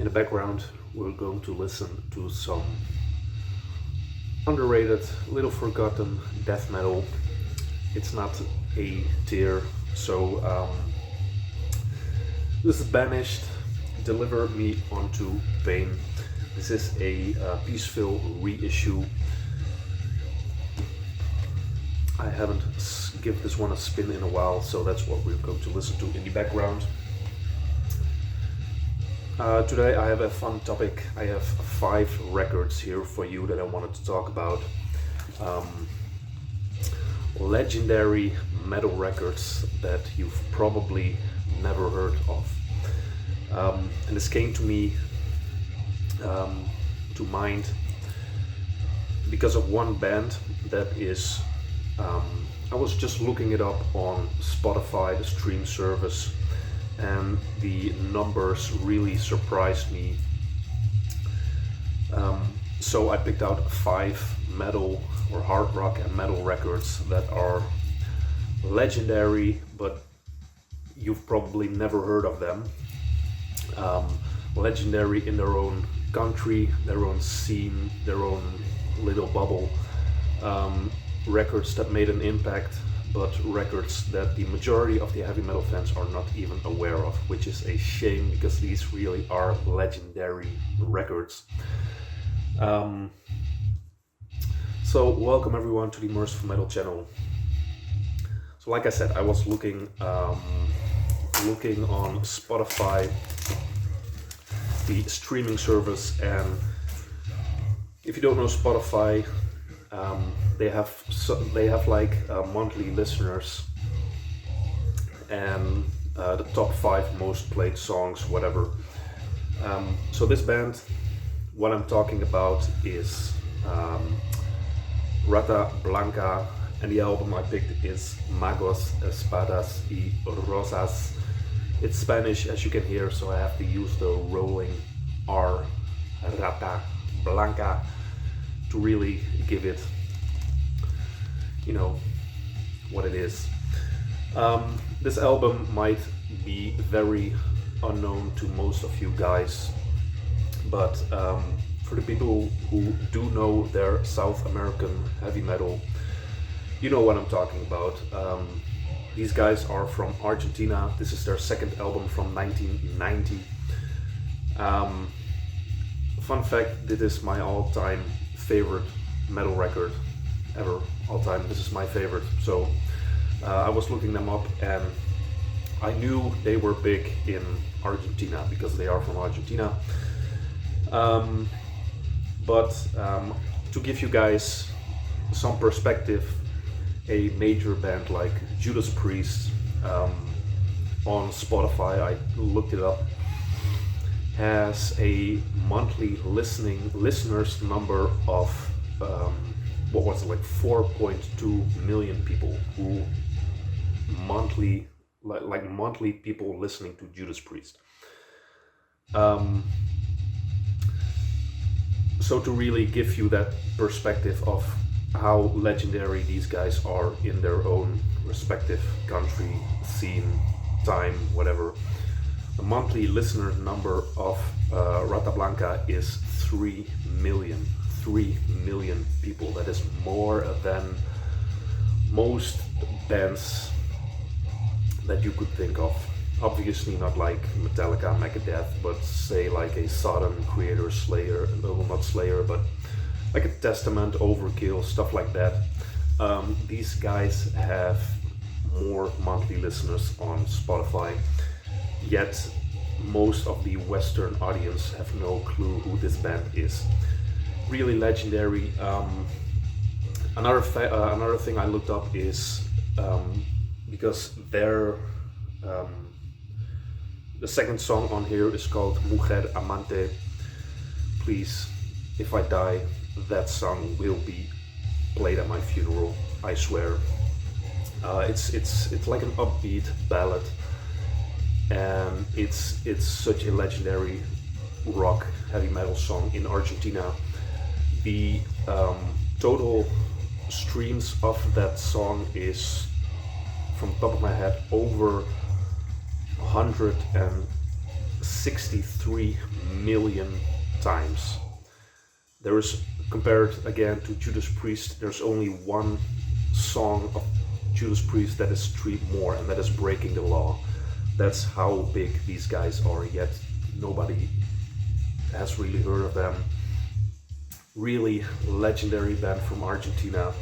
In the background, we're going to listen to some underrated, little forgotten death metal. It's not a tier, so this is Banished, Deliver Me Onto Pain. This is a Peaceful reissue. I haven't given this one a spin in a while, so that's what we're going to listen to in the background. Today I have a fun topic. I have 5 records here for you that I wanted to talk about. Legendary metal records that you've probably never heard of. And this came to me to mind because of one band that is, I was just looking it up on Spotify, the stream service, and the numbers really surprised me. So I picked out 5 metal or hard rock and metal records that are legendary, but you've probably never heard of them. Legendary in their own country, their own scene, their own little bubble. Records that made an impact, but records that the majority of the heavy metal fans are not even aware of, which is a shame because these really are legendary records. So welcome everyone to the Merciful Metal channel. So like I said, I was looking on Spotify, the streaming service, and if you don't know Spotify, they have like monthly listeners and the top 5 most played songs, whatever. So this band, what I'm talking about is Rata Blanca, and the album I picked is Magos, Espadas y Rosas. It's Spanish, as you can hear, so I have to use the rolling R, Rata Blanca, to really give it, you know, what it is. This album might be very unknown to most of you guys, but for the people who do know their South American heavy metal, you know what I'm talking about. These guys are from Argentina. This is their second album from 1990. Fun fact, this is my all-time favorite metal record ever, all time. This is my favorite. So I was looking them up and I knew they were big in Argentina because they are from Argentina. But to give you guys some perspective, a major band like Judas Priest, on Spotify, I looked it up, has a monthly listeners number of what was it, like 4.2 million people who monthly people listening to Judas Priest. So to really give you that perspective of how legendary these guys are in their own respective country, scene, time, whatever. The monthly listener number of Rata Blanca is 3 million. 3 million people. That is more than most bands that you could think of. Obviously not like Metallica, Megadeth, but say like a Sodom, Creator, Slayer, well, not Slayer, but like a Testament, Overkill, stuff like that. These guys have more monthly listeners on Spotify, yet most of the Western audience have no clue who this band is. Really legendary. Another thing I looked up is because their the second song on here is called Mujer Amante. Please, if I die, that song will be played at my funeral, I swear. It's like an upbeat ballad, and it's such a legendary rock heavy metal song in Argentina. The total streams of that song is, from the top of my head, over 63 million times. There is, compared again to Judas Priest, there's only one song of Judas Priest that is streamed more, and that is Breaking the Law. That's how big these guys are, yet nobody has really heard of them. Really legendary band from Argentina.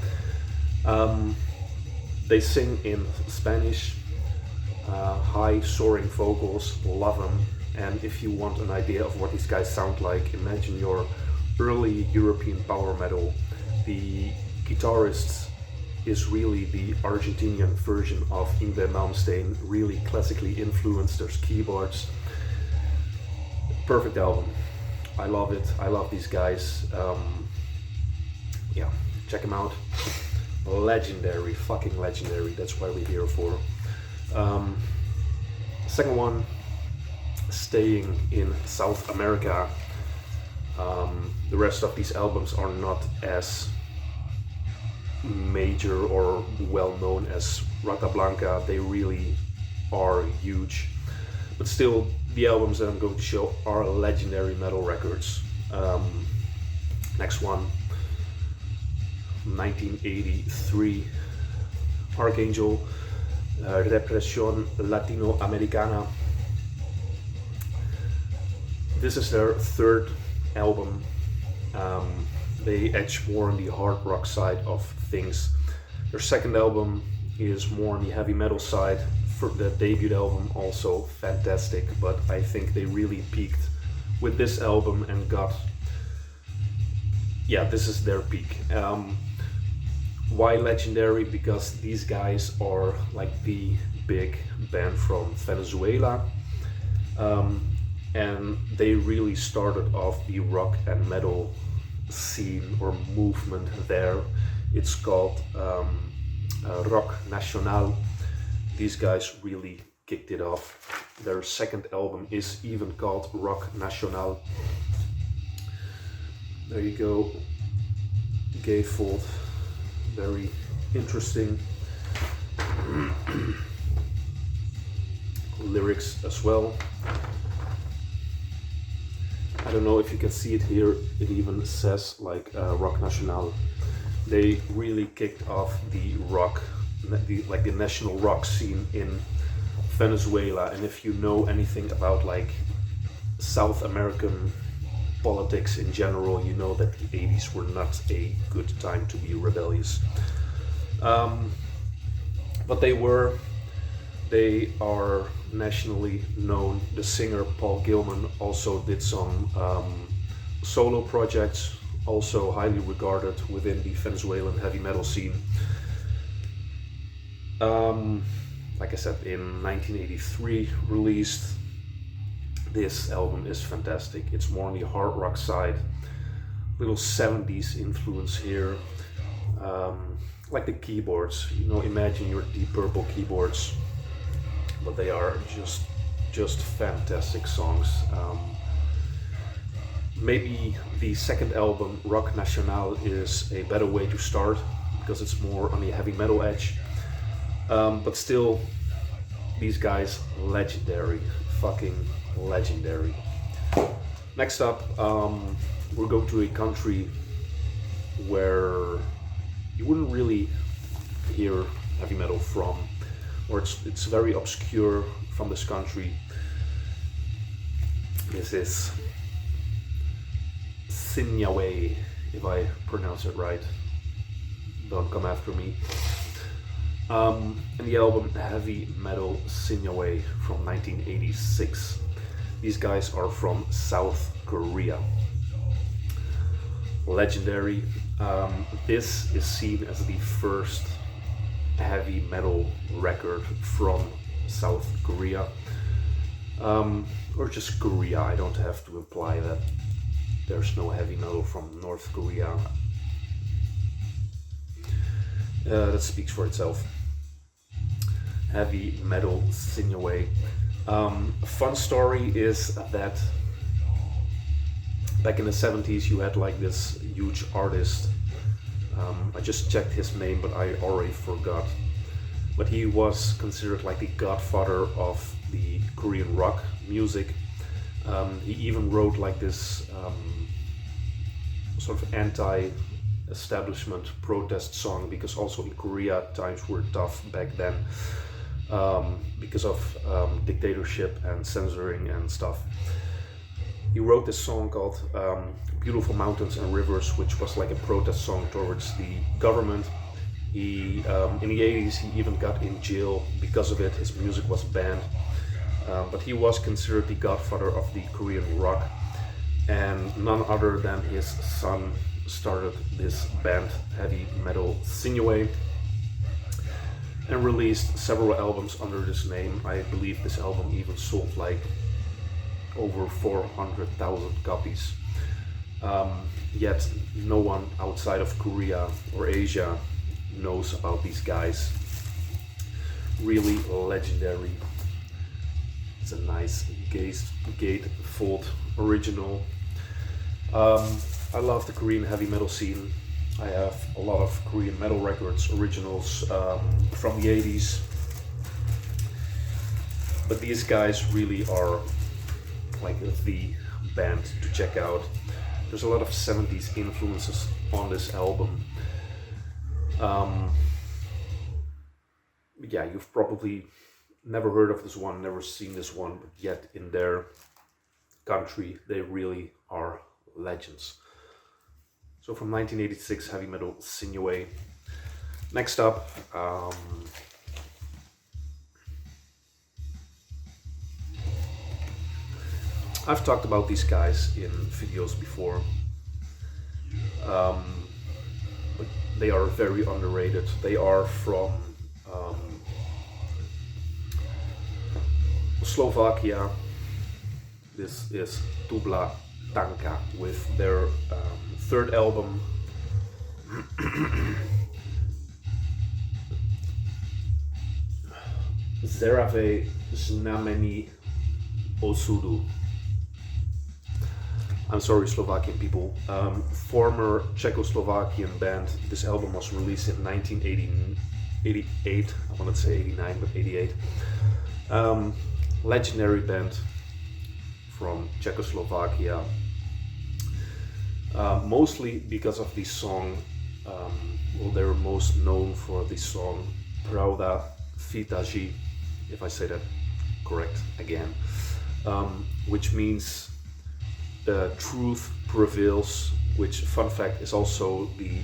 They sing in Spanish, high soaring vocals, love them. And if you want an idea of what these guys sound like, imagine your early European power metal. The guitarist is really the Argentinian version of Yngwie Malmsteen, really classically influenced. There's keyboards. Perfect album. I love it. I love these guys. Yeah, check them out. Legendary, fucking legendary. That's why we're here for. Second one, staying in South America. The rest of these albums are not as major or well known as Rata Blanca. They really are huge, but still the albums that I'm going to show are legendary metal records. Next one, 1983, Arkangel, Represión Latinoamericana. This is their third album. They edge more on the hard rock side of things. Their second album is more on the heavy metal side. For the debut album, also fantastic, but I think they really peaked with this album and got, yeah, this is their peak. Why legendary? Because these guys are like the big band from Venezuela, and they really started off the rock and metal scene or movement there. It's called Rock Nacional. These guys really kicked it off. Their second album is even called Rock Nacional. There you go. Gatefold. Very interesting. Lyrics as well. I don't know if you can see it here. It even says like Rock Nacional. They really kicked off the rock, the national rock scene in Venezuela. And if you know anything about like South American politics in general, you know that the 80s were not a good time to be rebellious. But they are nationally known. The singer Paul Gilman also did some solo projects, also highly regarded within the Venezuelan heavy metal scene. Like I said, in 1983 released. This album is fantastic. It's more on the hard rock side, little 70s influence here. Like the keyboards, you know, imagine your Deep Purple keyboards, but they are just fantastic songs. Maybe the second album, Rock Nacional, is a better way to start because it's more on the heavy metal edge. But still, these guys, legendary, fucking legendary. Next up, we're going to a country where you wouldn't really hear heavy metal from, or it's very obscure from this country. This is Sina, if I pronounce it right. Don't come after me. And the album Heavy Metal Sina from 1986. These guys are from South Korea. Legendary. This is seen as the first heavy metal record from South Korea. Or just Korea. I don't have to imply that there's no heavy metal from North Korea. That speaks for itself. Heavy Metal Sina. A fun story is that back in the 70s you had like this huge artist. I just checked his name, but I already forgot. But he was considered like the godfather of the Korean rock music. He even wrote like this sort of anti-establishment protest song, because also in Korea times were tough back then, because of dictatorship and censoring and stuff. He wrote this song called Beautiful Mountains and Rivers, which was like a protest song towards the government. He, in the 80s, he even got in jail because of it. His music was banned. But he was considered the godfather of the Korean rock. And none other than his son started this band, heavy metal Sinuway, and released several albums under this name. I believe this album even sold like over 400,000 copies. Yet no one outside of Korea or Asia knows about these guys. Really legendary. It's a nice gatefold original. I love the Korean heavy metal scene. I have a lot of Korean metal records, originals from the 80s. But these guys really are like the band to check out. There's a lot of 70s influences on this album. Yeah, you've probably never heard of this one, never seen this one, but yet in their country they really are legends. So from 1986, heavy metal Sinuway. Next up, I've talked about these guys in videos before, but they are very underrated. They are from Slovakia. This is Tublatanka with their third album, Zeravé Znamení Osudu. I'm sorry, Slovakian people. Former Czechoslovakian band. This album was released in 1988. I wanted to say 89, but 88. Legendary band from Czechoslovakia. Mostly because of the song, well, they're most known for the song Pravda Vítězí, if I say that correct again, which means truth prevails, which, fun fact, is also the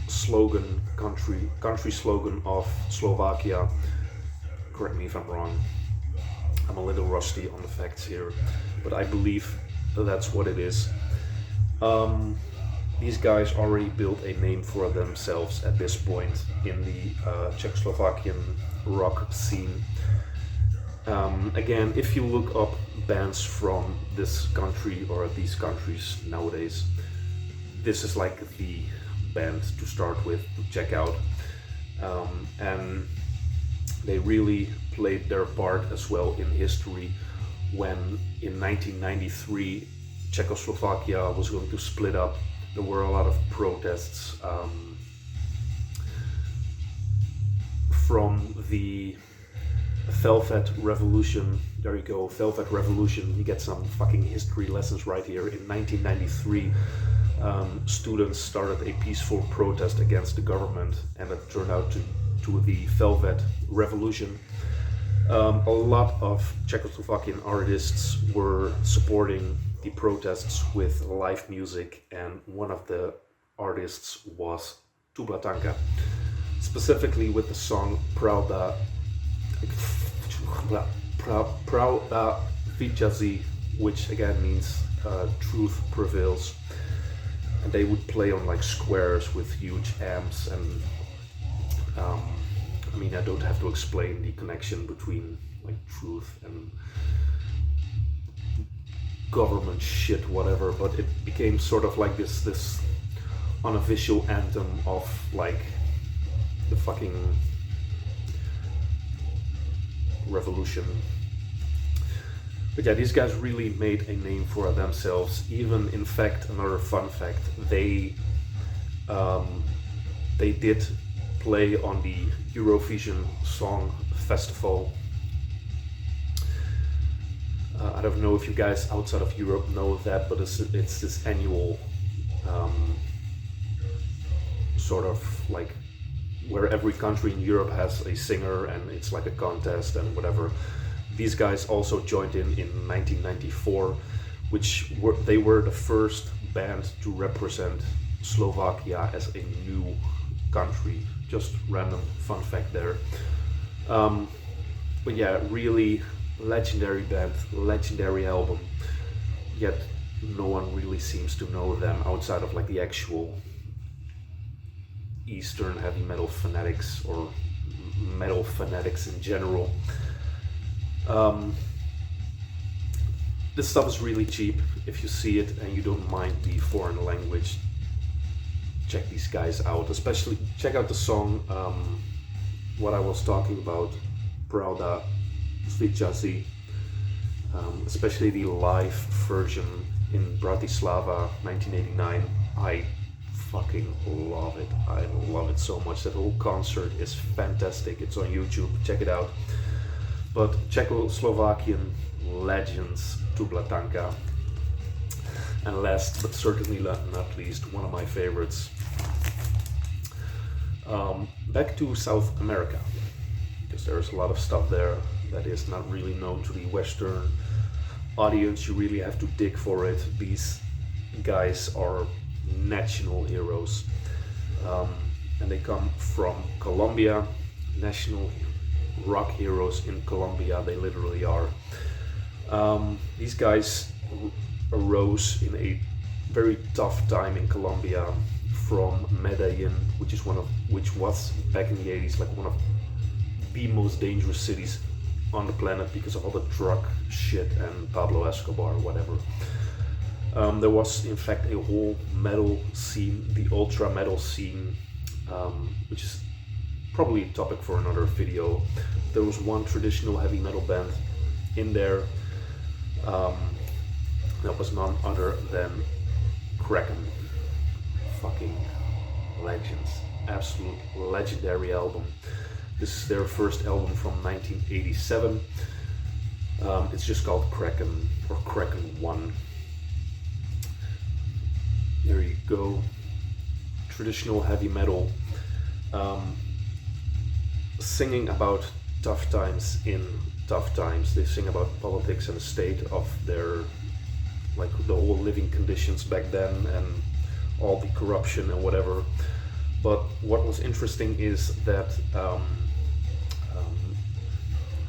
slogan, country slogan of Slovakia. Correct me if I'm wrong. I'm a little rusty on the facts here, but I believe that's what it is. These guys already built a name for themselves at this point in the Czechoslovakian rock scene. Again, if you look up bands from this country or these countries nowadays, this is like the band to start with, to check out. And they really played their part as well in history when in 1993 Czechoslovakia was going to split up. There were a lot of protests from the Velvet Revolution. There you go, Velvet Revolution. You get some fucking history lessons right here. In 1993, students started a peaceful protest against the government, and it turned out to the Velvet Revolution. A lot of Czechoslovakian artists were supporting the protests with live music, and one of the artists was Tublatanka, specifically with the song Pravda Vítězí, which again means truth prevails. And they would play on like squares with huge amps, and I mean, I don't have to explain the connection between like truth and government shit, whatever, but it became sort of like this unofficial anthem of like the fucking revolution. But yeah, these guys really made a name for themselves. Even, in fact, another fun fact, they did play on the Eurovision Song Festival. I don't know if you guys outside of Europe know that, but it's this annual sort of like where every country in Europe has a singer and it's like a contest and whatever. These guys also joined in 1994, they were the first band to represent Slovakia as a new country. Just random fun fact there. But yeah, really legendary band, legendary album, yet no one really seems to know them outside of like the actual Eastern heavy metal fanatics or metal fanatics in general. This stuff is really cheap. If you see it and you don't mind the foreign language, check these guys out. Especially check out the song what I was talking about, Pravda Zvíťazí, especially the live version in Bratislava 1989. I fucking love it. I love it so much. That whole concert is fantastic. It's on YouTube. Check it out. But Czechoslovakian legends, Tublatanka. And last but certainly not least, one of my favorites. Back to South America, because there's a lot of stuff there that is not really known to the Western audience. You really have to dig for it. These guys are national heroes, and they come from Colombia. National rock heroes in Colombia, they literally are. These guys arose in a very tough time in Colombia, from Medellin, which was back in the 80s like one of the most dangerous cities on the planet because of all the drug shit and Pablo Escobar, whatever. There was in fact a whole metal scene, the ultra metal scene, which is probably a topic for another video. There was one traditional heavy metal band in there, that was none other than Kraken. Fucking legends, absolute legendary album. This is their first album from 1987. It's just called Kraken, or Kraken 1. There you go. Traditional heavy metal, singing about tough times in tough times. They sing about politics and the state of their, like the whole living conditions back then and all the corruption and whatever. But what was interesting is that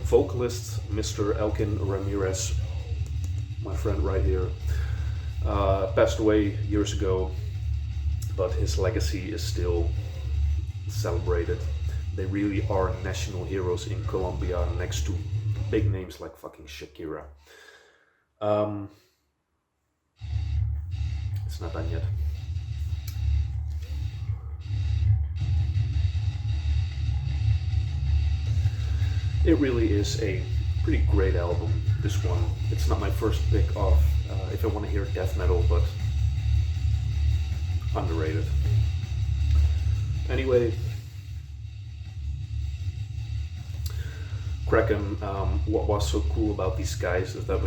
vocalist Mr. Elkin Ramirez, my friend right here, passed away years ago, but his legacy is still celebrated. They really are national heroes in Colombia, next to big names like fucking Shakira. It's not done yet. It really is a pretty great album, this one. It's not my first pick of if I want to hear death metal, but underrated. Anyway, Kraken, what was so cool about these guys is that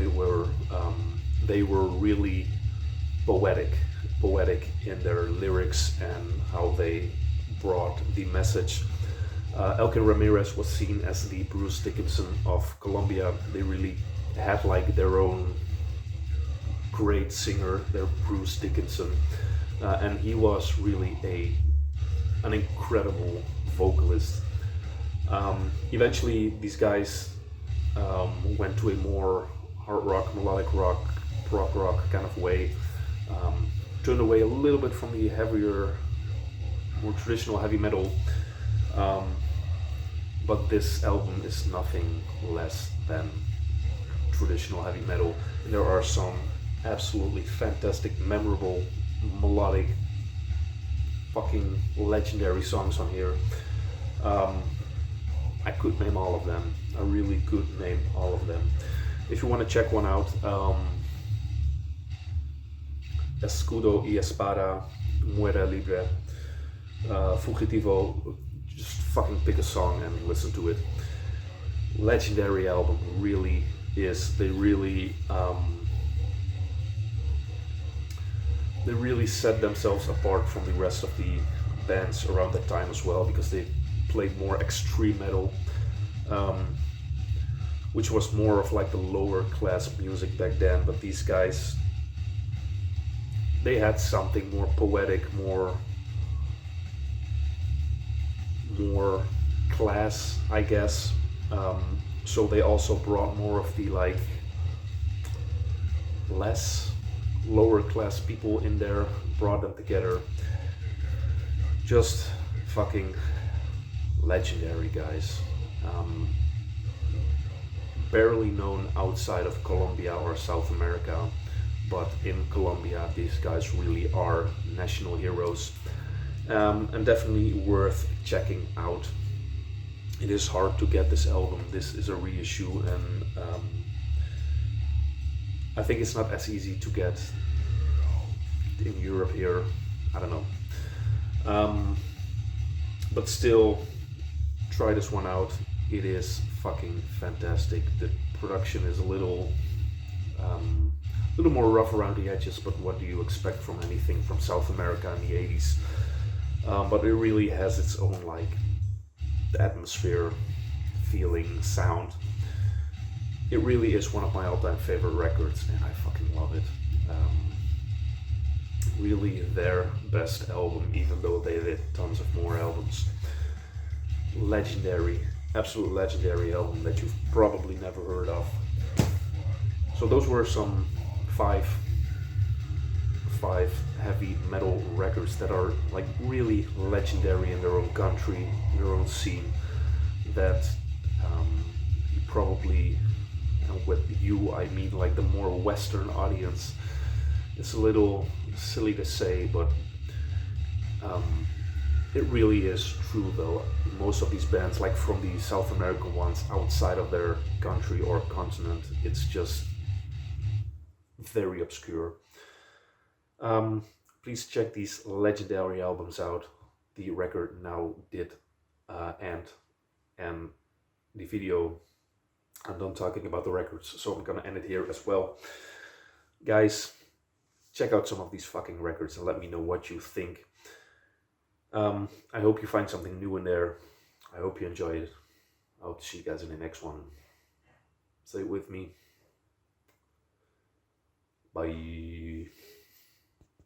they were really poetic in their lyrics and how they brought the message. Elkin Ramirez was seen as the Bruce Dickinson of Colombia. They really had like their own great singer, their Bruce Dickinson, and he was really an incredible vocalist. Eventually these guys went to a more hard rock, melodic rock, prog rock kind of way, turned away a little bit from the heavier, more traditional heavy metal, but this album is nothing less than traditional heavy metal. And there are some absolutely fantastic, memorable, melodic, fucking legendary songs on here. I could name all of them. I really could name all of them. If you want to check one out, Escudo y Espada, Muere Libre, Fugitivo, just fucking pick a song and listen to it. Legendary album, really is they really set themselves apart from the rest of the bands around that time as well, because they played more extreme metal, which was more of like the lower class music back then. But these guys, they had something more poetic, more class, I guess. So they also brought more of the like less lower class people in there, brought them together. Just fucking legendary guys. Barely known outside of Colombia or South America, but in Colombia these guys really are national heroes, and definitely worth checking out. It is hard to get this album. This is a reissue, and I think it's not as easy to get in Europe here. I don't know. But still, try this one out. It is fucking fantastic. The production is a little more rough around the edges, but what do you expect from anything from South America in the 80s? But it really has its own like atmosphere, feeling, sound. It really is one of my all-time favorite records, and I fucking love it. Really their best album, even though they did tons of more albums. Legendary, absolute legendary album that you've probably never heard of. So those were some five heavy metal records that are like really legendary in their own country, in their own scene, that you probably, and with you I mean like the more Western audience. It's a little silly to say, but it really is true though. Most of these bands, like from the South American ones outside of their country or continent, it's just very obscure. Please check these legendary albums out. The record now did end, and the video, I'm done talking about the records, so I'm gonna end it here as well. Guys, check out some of these fucking records and let me know what you think. I hope you find something new in there. I hope you enjoyed it. I hope to see you guys in the next one. Stay with me. Bye.